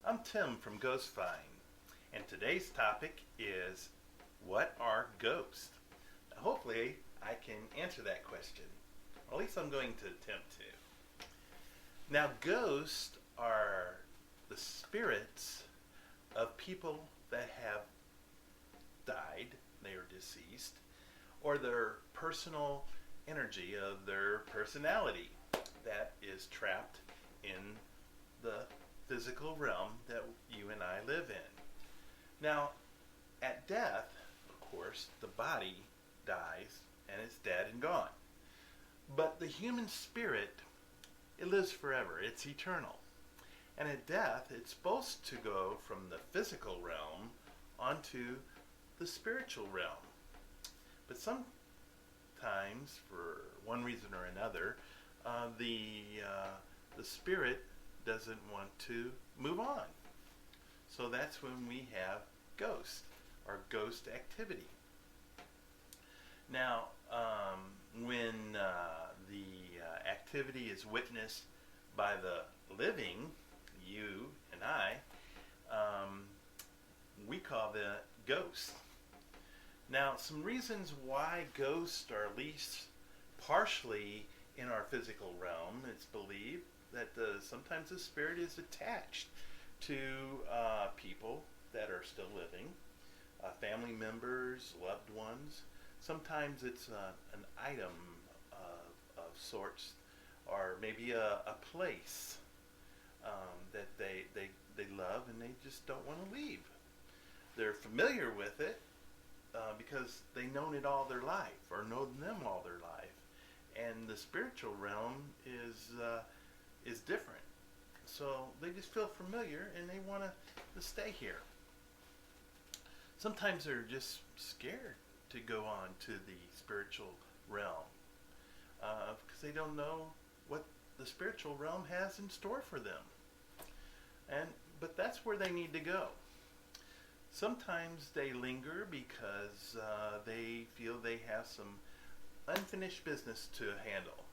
I'm Tim from GhostFind, and today's topic is, what are ghosts? Now, hopefully, I can answer that question, or at least I'm going to attempt to. Now, ghosts are the spirits of people that have died, they are deceased, or their personal energy of their personality that is trapped in the physical realm that you and I live in. Now, at death, of course, the body dies and it's dead and gone. But the human spirit, it lives forever. It's eternal. And at death, it's supposed to go from the physical realm onto the spiritual realm. But sometimes, for one reason or another, the spirit doesn't want to move on. So that's when we have ghosts, or ghost activity. Now, when the activity is witnessed by the living, you and I, we call the ghost. Now, some reasons why ghosts are at least partially in our physical realm, it's believed that sometimes the spirit is attached to people that are still living, family members, loved ones. Sometimes it's an item of sorts, or maybe a place that they love and they just don't want to leave. They're familiar with it because they've known it all their life, or known them all their life. And the spiritual realm is different. So they just feel familiar and they want to stay here. Sometimes they're just scared to go on to the spiritual realm because they don't know what the spiritual realm has in store for them. But that's where they need to go. Sometimes they linger because they feel they have some unfinished business to handle,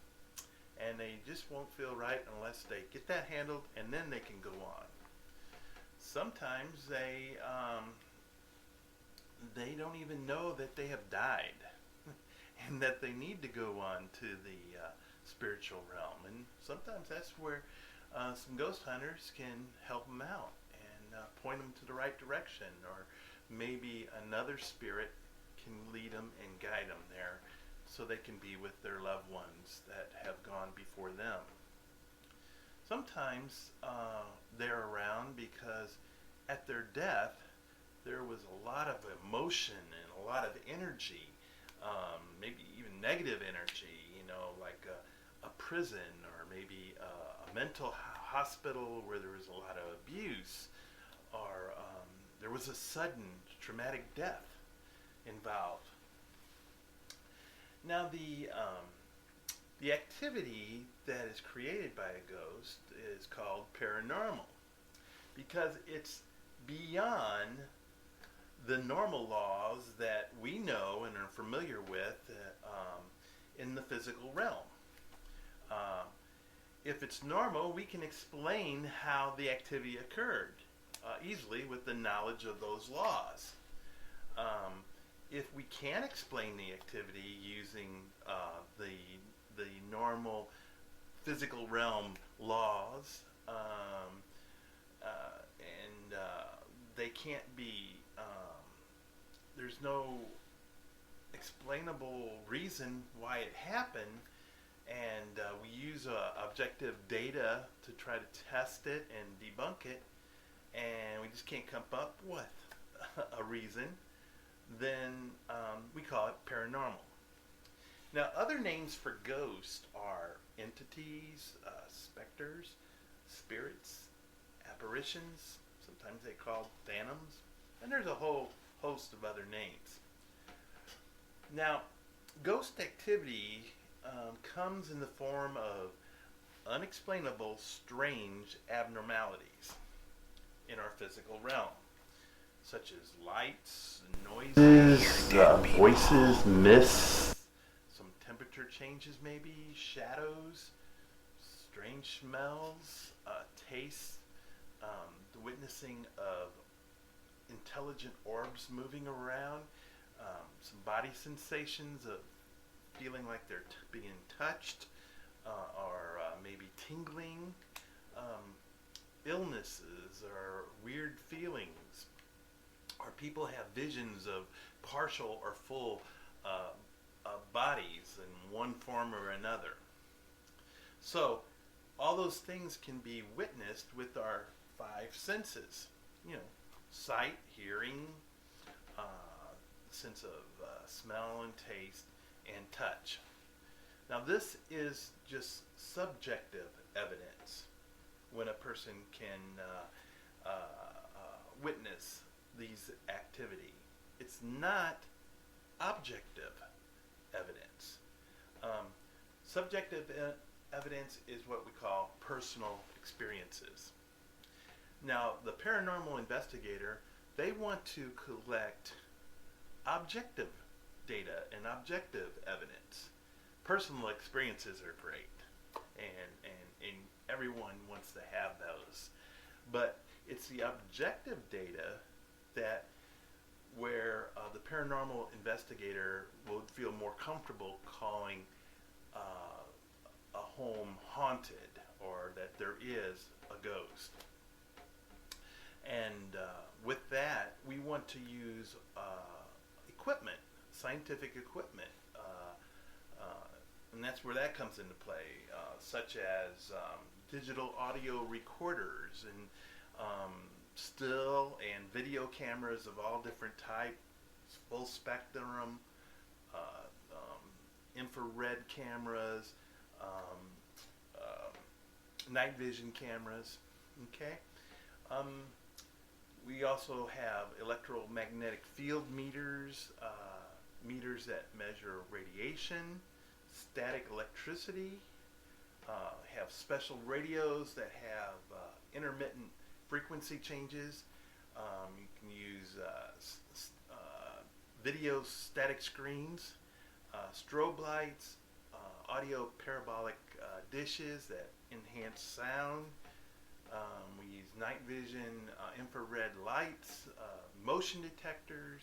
and they just won't feel right unless they get that handled, and then they can go on. Sometimes they don't even know that they have died and that they need to go on to the spiritual realm. And sometimes that's where some ghost hunters can help them out and point them to the right direction, or maybe another spirit can lead them and guide them there, so they can be with their loved ones that have gone before them. Sometimes they're around because at their death there was a lot of emotion and a lot of energy, maybe even negative energy, like a prison, or maybe a mental hospital where there was a lot of abuse, or there was a sudden traumatic death involved. Now, the activity that is created by a ghost is called paranormal, because it's beyond the normal laws that we know and are familiar with in the physical realm. If it's normal, we can explain how the activity occurred easily with the knowledge of those laws. If we can explain the activity using the normal physical realm laws, and they can't be, there's no explainable reason why it happened, and we use objective data to try to test it and debunk it, and we just can't come up with a reason, then we call it paranormal. Now, other names for ghosts are entities, specters, spirits, apparitions, sometimes they call phantoms, and there's a whole host of other names. Now, ghost activity comes in the form of unexplainable, strange abnormalities in our physical realm, such as lights, noises, voices, mists, some temperature changes maybe, shadows, strange smells, tastes the witnessing of intelligent orbs moving around, some body sensations of feeling like they're being touched, or maybe tingling, um, illnesses or weird feelings, or people have visions of partial or full bodies in one form or another. So all those things can be witnessed with our five senses. You know, sight, hearing, sense of smell and taste, and touch. Now this is just subjective evidence when a person can witness these activity. It's not objective evidence. Subjective evidence is what we call personal experiences. Now, the paranormal investigator, they want to collect objective data and objective evidence. Personal experiences are great, and everyone wants to have those. But it's the objective data that where the paranormal investigator would feel more comfortable calling a home haunted, or that there is a ghost. And with that, we want to use equipment, scientific equipment, and that's where that comes into play, such as digital audio recorders and still and video cameras of all different types, full spectrum, infrared cameras, night vision cameras. Okay. We also have electromagnetic field meters, meters that measure radiation, static electricity, have special radios that have intermittent frequency changes. You can use video static screens, strobe lights, audio parabolic dishes that enhance sound. We use night vision, infrared lights, motion detectors,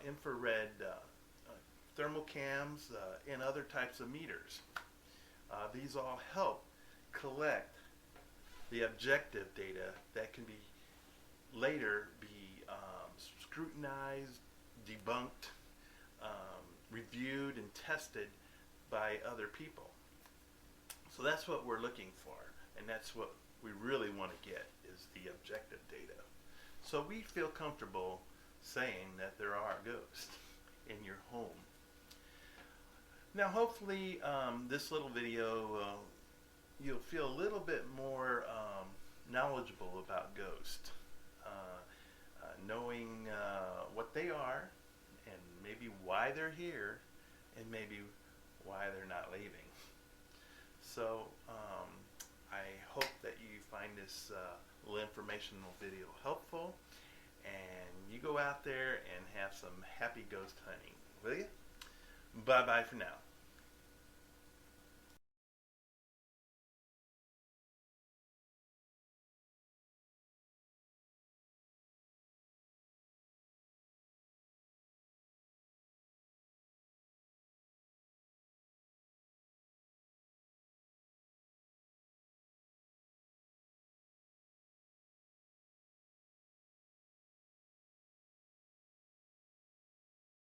infrared thermal cams, and other types of meters. These all help collect the objective data that can be later be scrutinized, debunked, reviewed, and tested by other people. So that's what we're looking for, and that's what we really want to get, is the objective data. So we feel comfortable saying that there are ghosts in your home. Now hopefully this little video you'll feel a little bit more knowledgeable about ghosts, knowing what they are, and maybe why they're here, and maybe why they're not leaving. So I hope that you find this little informational video helpful, and you go out there and have some happy ghost hunting, will you? Bye bye for now.